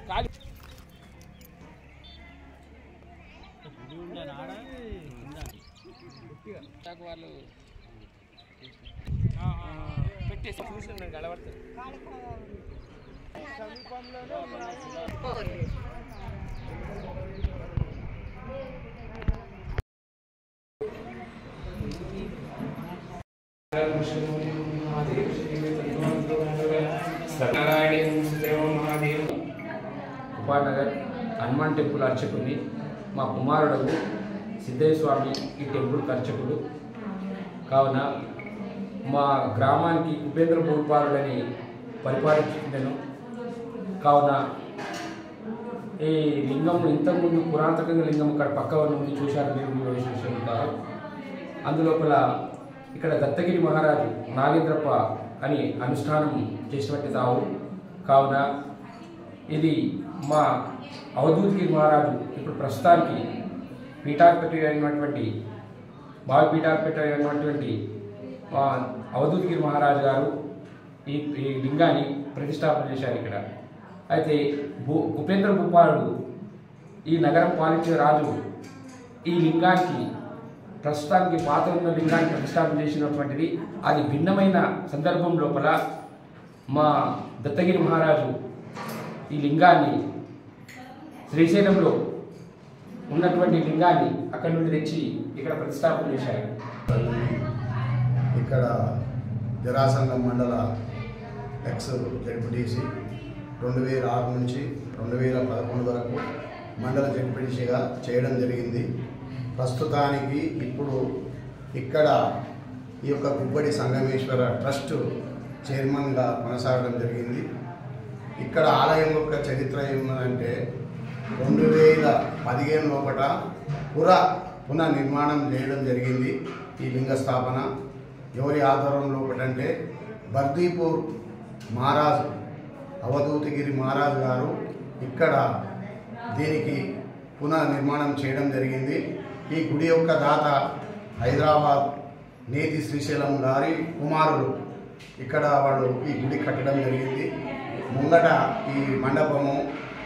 వాళ్ళు పెట్టేసి చూసి నేను గడబడతాను ఉపానగర్ హనుమాన్ టెంపుల్ అర్చకుడిని మా కుమారుడు సిద్ధయ్య స్వామి ఈ టెంపుల్ అర్చకుడు కావున మా గ్రామానికి ఉపేంద్ర భూపాలుడని పరిపాలించుకున్నాను. కావున ఈ లింగం ఇంతకుముందు పురాతకంగా లింగం ఇక్కడ పక్క నుండి చూశారు మీరు చూసుకుంటారు. అందులోపల ఇక్కడ దత్తగిరి మహారాజు నాగేంద్రప్ప అని అనుష్ఠానం చేసినట్టు తావు. కావున ఇది మా అవధూతగిరి మహారాజు ఇప్పుడు ప్రస్తుతానికి పీఠాధిపతి అయినటువంటి భావి పీఠాధిపతి అయినటువంటి మా అవధూతగిరి మహారాజు గారు ఈ లింగాన్ని ప్రతిష్టాపన చేశారు ఇక్కడ. అయితే ఉపేంద్ర భూపాలుడు ఈ నగరం పాలించే రాజు ఈ లింగానికి ప్రస్తుతానికి పాత ఉన్న లింగాన్ని ప్రతిష్టాపన చేసినటువంటిది. అది భిన్నమైన సందర్భం లోపల మా దత్తగిరి మహారాజు ఈ లింగాన్ని శ్రీశైలంలో ఉన్నటువంటి లింగాన్ని అక్కడి నుండి తెచ్చి ఇక్కడ ప్రతిష్టాపన చేశారు. ఇక్కడ జరాసంగం మండల ఎక్స్ జడ్పీటీసీ 2006 నుంచి 2011 వరకు మండల జడ్పీటీసీగా చేయడం జరిగింది. ప్రస్తుతానికి ఇప్పుడు ఇక్కడ ఈ యొక్క గుబ్బడి సంగమేశ్వర ట్రస్ట్ చైర్మన్గా కొనసాగడం జరిగింది. ఇక్కడ ఆలయం యొక్క చరిత్ర ఏముందంటే 2015 లోపల పునర్నిర్మాణం చేయడం జరిగింది. ఈ లింగ స్థాపన ఎవరి ఆధ్వర్యంలో ఒకటంటే బర్దీపూర్ మహారాజు అవధూతగిరి మహారాజు గారు ఇక్కడ దీనికి పునర్నిర్మాణం చేయడం జరిగింది. ఈ గుడి యొక్క దాత హైదరాబాద్ నేతి శ్రీశైలం గారి కుమారులు ఇక్కడ వాళ్ళు ఈ గుడి కట్టడం జరిగింది. ముంగట ఈ మండపము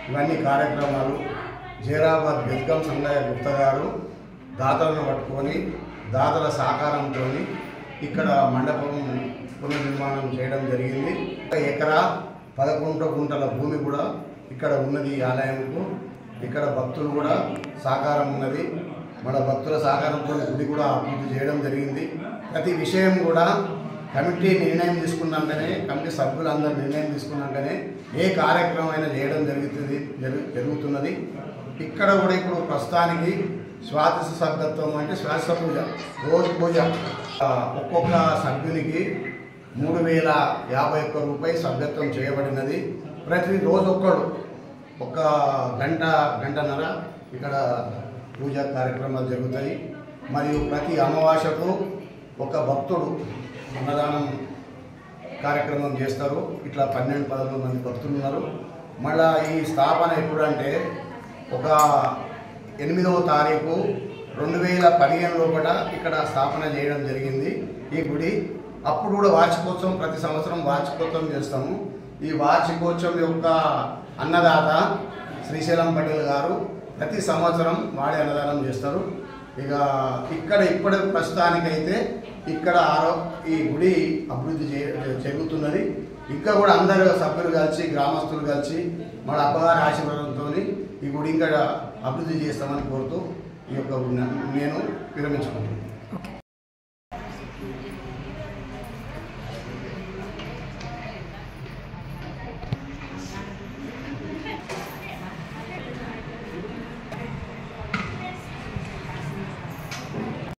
ఇవన్నీ కార్యక్రమాలు జైరాబాద్ బెద్గం సంగయ్య గుప్తా గారు దాతలను పట్టుకొని దాతల సహకారంతో ఇక్కడ మండపం పునర్నిర్మాణం చేయడం జరిగింది. 1 ఎకరా 11 గుంటల భూమి కూడా ఇక్కడ ఉన్నది ఈ ఆలయంకు. ఇక్కడ భక్తులు కూడా సహకారం ఉన్నది. మన భక్తుల సహకారంతో గుడి కూడా అభివృద్ధి చేయడం జరిగింది. ప్రతి విషయం కూడా కమిటీ నిర్ణయం తీసుకున్నాకనే, కమిటీ సభ్యులందరూ నిర్ణయం తీసుకున్నాకనే ఏ కార్యక్రమం అయినా చేయడం జరుగుతున్నది. ఇక్కడ కూడా ఇప్పుడు ప్రస్తుతానికి శ్వాస సభ్యత్వం అంటే శ్వాస పూజ, రోజు పూజ ఒక్కొక్క సభ్యునికి 3051 రూపాయలు సభ్యత్వం చేయబడినది. ప్రతి రోజు ఒక గంటన్నర ఇక్కడ పూజా కార్యక్రమాలు జరుగుతాయి. మరియు ప్రతి అమావాస్యకు ఒక భక్తుడు అన్నదానం కార్యక్రమం చేస్తారు. ఇట్లా 12-13 మంది భక్తులు ఉన్నారు. మళ్ళీ ఈ స్థాపన ఎప్పుడంటే ఒక 8వ తారీఖు 2015 లోపల ఇక్కడ స్థాపన చేయడం జరిగింది ఈ గుడి. అప్పుడు కూడా వార్షికోత్సవం, ప్రతి సంవత్సరం వార్షికోత్సవం చేస్తాము. ఈ వార్షికోత్సవం యొక్క అన్నదాత శ్రీశైలం పటేల్ గారు ప్రతి సంవత్సరం వాడే అన్నదానం చేస్తారు. ఇక ఇక్కడ ఇప్పటి ప్రస్తుతానికైతే ఇక్కడ ఈ గుడి అభివృద్ధి జరుగుతున్నది. ఇంకా కూడా అందరు సభ్యులు కలిసి, గ్రామస్తులు కలిసి మన అబ్బగారి ఆశీర్వాదంతో ఈ గుడి ఇంకా అభివృద్ధి చేస్తామని కోరుతూ ఈ యొక్క నేను విరమించుకుంటున్నాను.